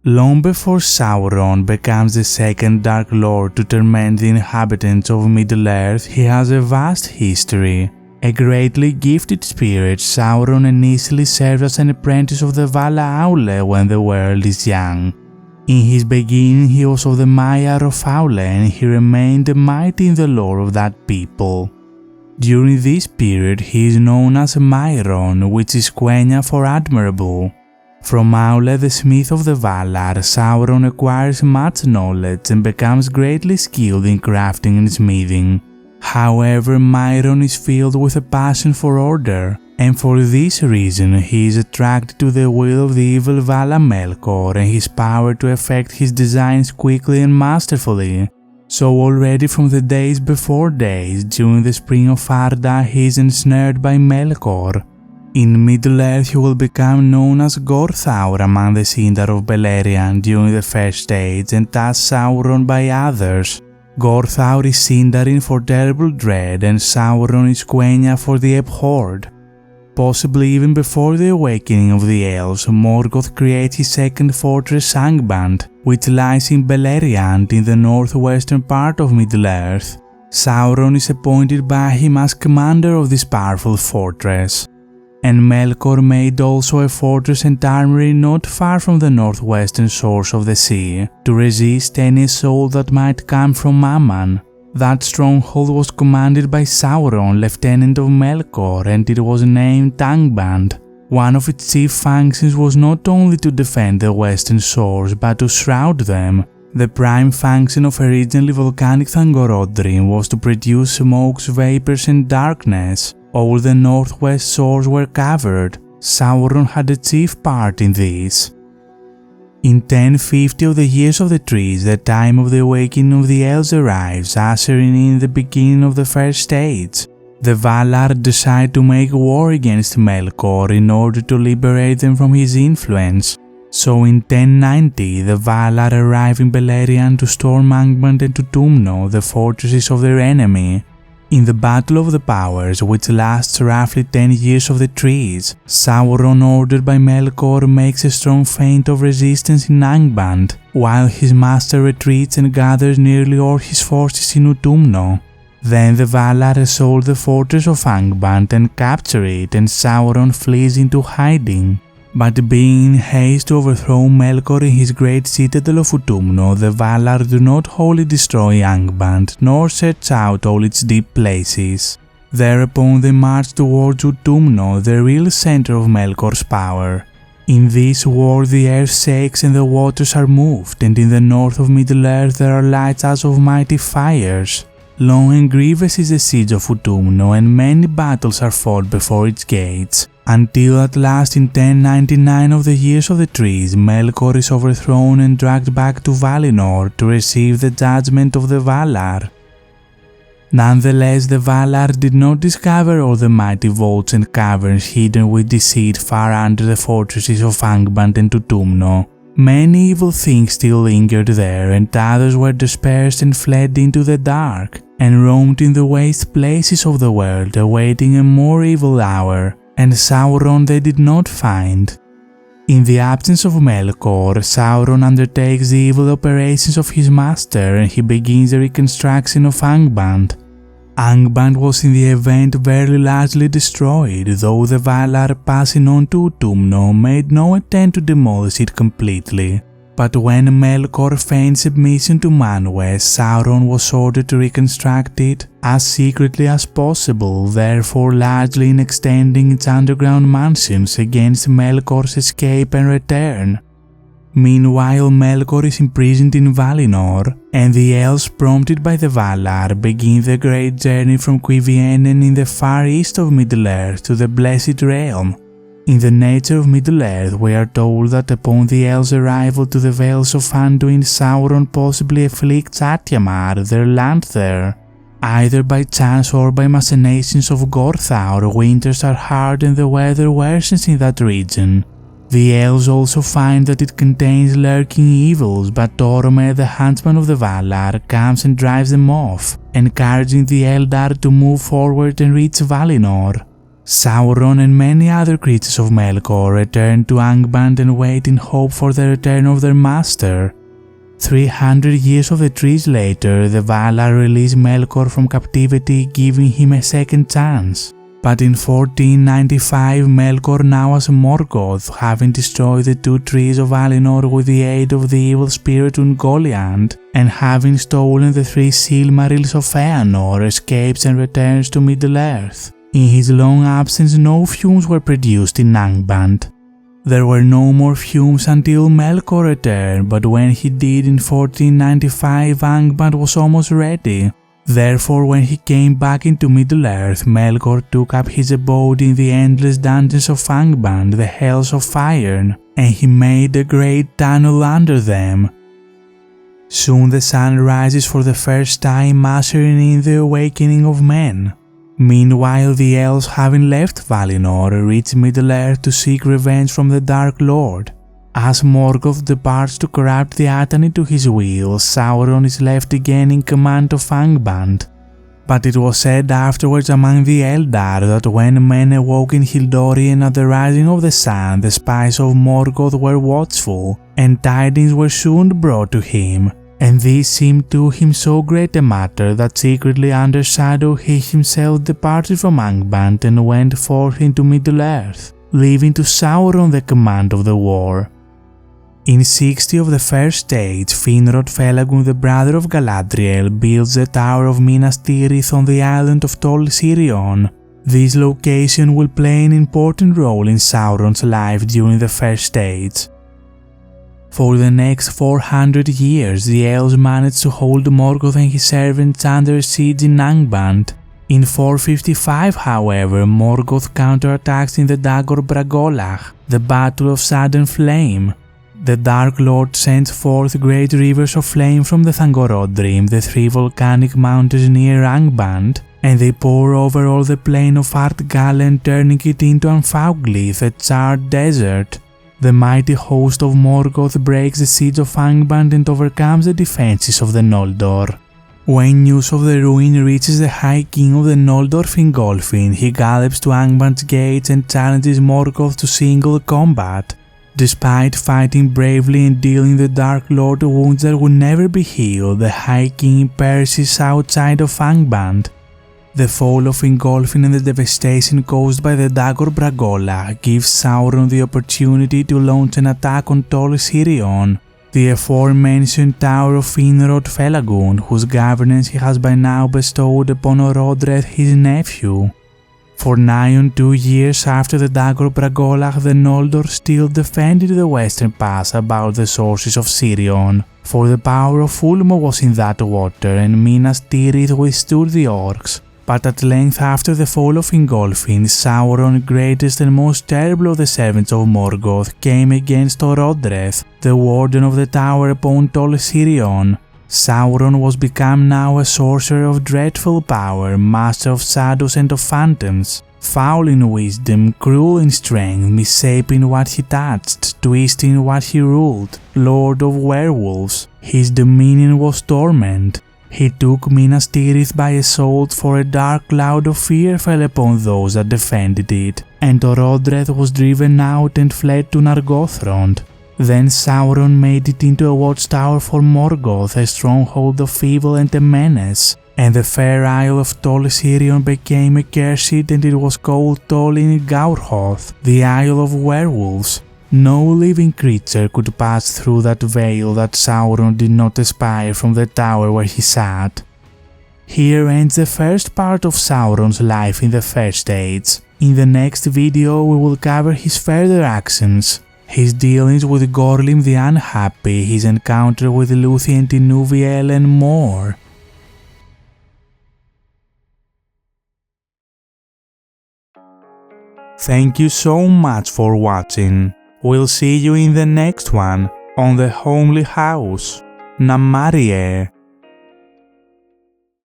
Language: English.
Long before Sauron becomes the second Dark Lord to torment the inhabitants of Middle-earth, he has a vast history. A greatly gifted spirit, Sauron initially served as an apprentice of the Vala Aule when the world is young. In his beginning he was of the Maiar of Aule and he remained mighty in the lore of that people. During this period he is known as Mairon, which is Quenya for admirable. From Aule, the smith of the Valar, Sauron acquires much knowledge and becomes greatly skilled in crafting and smithing. However, Mairon is filled with a passion for order, and for this reason he is attracted to the will of the evil Vala Melkor and his power to effect his designs quickly and masterfully. So already from the days before days, during the spring of Arda, he is ensnared by Melkor. In Middle-earth he will become known as Gorthaur among the Sindar of Beleriand during the first age and as Sauron by others. Gorthaur is Sindarin for terrible dread and Sauron is Quenya for the abhorred. Possibly even before the awakening of the elves, Morgoth creates his second fortress Angband, which lies in Beleriand in the northwestern part of Middle-earth. Sauron is appointed by him as commander of this powerful fortress. And Melkor made also a fortress and armory not far from the northwestern source of the sea, to resist any assault that might come from Aman. That stronghold was commanded by Sauron, lieutenant of Melkor, and it was named Angband. One of its chief functions was not only to defend the western shores, but to shroud them. The prime function of originally volcanic Thangorodrim was to produce smokes, vapors, and darkness. All the northwest shores were covered. Sauron had a chief part in this. In 1050 of the Years of the Trees, the time of the awakening of the elves arrives, ushering in the beginning of the first age. The Valar decide to make war against Melkor in order to liberate them from his influence. So in 1090, the Valar arrive in Beleriand to storm Angband and to Tumno, the fortresses of their enemy. In the Battle of the Powers, which lasts roughly 10 Years of the Trees, Sauron, ordered by Melkor, makes a strong feint of resistance in Angband, while his master retreats and gathers nearly all his forces in Utumno. Then the Valar assault the fortress of Angband and capture it, and Sauron flees into hiding. But being in haste to overthrow Melkor in his great citadel of Utumno, the Valar do not wholly destroy Angband, nor search out all its deep places. Thereupon they march towards Utumno, the real center of Melkor's power. In this war the earth shakes and the waters are moved, and in the north of Middle-earth there are lights as of mighty fires. Long and grievous is the siege of Utumno, and many battles are fought before its gates, until at last in 1099 of the Years of the Trees, Melkor is overthrown and dragged back to Valinor to receive the judgment of the Valar. Nonetheless, the Valar did not discover all the mighty vaults and caverns hidden with deceit far under the fortresses of Angband and Utumno. Many evil things still lingered there, and others were dispersed and fled into the dark, and roamed in the waste places of the world, awaiting a more evil hour, and Sauron they did not find. In the absence of Melkor, Sauron undertakes the evil operations of his master, and he begins the reconstruction of Angband. Angband was in the event very largely destroyed, though the Valar, passing on to Utumno, made no attempt to demolish it completely. But when Melkor feigned submission to Manwë, Sauron was ordered to reconstruct it as secretly as possible, therefore largely in extending its underground mansions against Melkor's escape and return. Meanwhile, Melkor is imprisoned in Valinor, and the elves, prompted by the Valar, begin the great journey from Cuiviénen in the far east of Middle-earth to the Blessed Realm. In the Nature of Middle-earth, we are told that upon the elves' arrival to the Vales of Anduin, Sauron possibly afflicts Atiamar, their land there. Either by chance or by machinations of Gorthaur, winters are hard and the weather worsens in that region. The elves also find that it contains lurking evils, but Tormed, the huntsman of the Valar, comes and drives them off, encouraging the Eldar to move forward and reach Valinor. Sauron and many other creatures of Melkor return to Angband and wait in hope for the return of their master. 300 years of the trees later, the Valar release Melkor from captivity, giving him a second chance. But in 1495, Melkor, now as Morgoth, having destroyed the two trees of Valinor with the aid of the evil spirit Ungoliant, and having stolen the 3 Silmarils of Feanor, escapes and returns to Middle-earth. In his long absence, no fumes were produced in Angband. There were no more fumes until Melkor returned, but when he did in 1495, Angband was almost ready. Therefore, when he came back into Middle-earth, Melkor took up his abode in the endless dungeons of Angband, the Hells of Fire, and he made a great tunnel under them. Soon the sun rises for the first time, ushering in the awakening of men. Meanwhile, the elves, having left Valinor, reach Middle-earth to seek revenge from the Dark Lord. As Morgoth departs to corrupt the Atani to his will, Sauron is left again in command of Angband. But it was said afterwards among the Eldar that when men awoke in Hildorien at the rising of the sun, the spies of Morgoth were watchful, and tidings were soon brought to him. And this seemed to him so great a matter that secretly under shadow he himself departed from Angband and went forth into Middle-earth, leaving to Sauron the command of the war. In 60 of the first age, Finrod Felagund, the brother of Galadriel, builds the Tower of Minas Tirith on the island of Tol Sirion. This location will play an important role in Sauron's life during the first age. For the next 400 years, the elves managed to hold Morgoth and his servants under siege in Angband. In 455, however, Morgoth counterattacks in the Dagor Bragollach, the Battle of Sudden Flame. The Dark Lord sends forth great rivers of flame from the Thangorodrim, the 3 volcanic mountains near Angband, and they pour over all the plain of Ardgallen, turning it into Anfauglith, a charred desert. The mighty host of Morgoth breaks the siege of Angband and overcomes the defenses of the Noldor. When news of the ruin reaches the High King of the Noldor, Fingolfin, he gallops to Angband's gates and challenges Morgoth to single combat. Despite fighting bravely and dealing the Dark Lord wounds that would never be healed, the High King perishes outside of Angband. The fall of Fingolfin and the devastation caused by the Dagor Bragollach gives Sauron the opportunity to launch an attack on Tol Sirion, the aforementioned Tower of Finrod Felagund, whose governance he has by now bestowed upon Orodreth, his nephew. For nigh on 2 years after the Dagor Bragollach, the Noldor still defended the western pass about the sources of Sirion, for the power of Ulmo was in that water and Minas Tirith withstood the orcs. But at length, after the fall of Fingolfin, Sauron, greatest and most terrible of the servants of Morgoth, came against Orodreth, the warden of the tower upon Tol Sirion. Sauron was become now a sorcerer of dreadful power, master of shadows and of phantoms, foul in wisdom, cruel in strength, missaping what he touched, twisting what he ruled, lord of werewolves. His dominion was torment. He took Minas Tirith by assault, for a dark cloud of fear fell upon those that defended it, and Orodreth was driven out and fled to Nargothrond. Then Sauron made it into a watchtower for Morgoth, a stronghold of evil and a menace, and the fair isle of Tol Sirion became accursed, and it was called Tol in Gaurhoth, the Isle of Werewolves. No living creature could pass through that veil that Sauron did not espy from the tower where he sat. Here ends the first part of Sauron's life in the First Age. In the next video we will cover his further actions, his dealings with Gorlim the Unhappy, his encounter with Luthien Tinuviel and more. Thank you so much for watching. We'll see you in the next one on the Homely House. Namarie.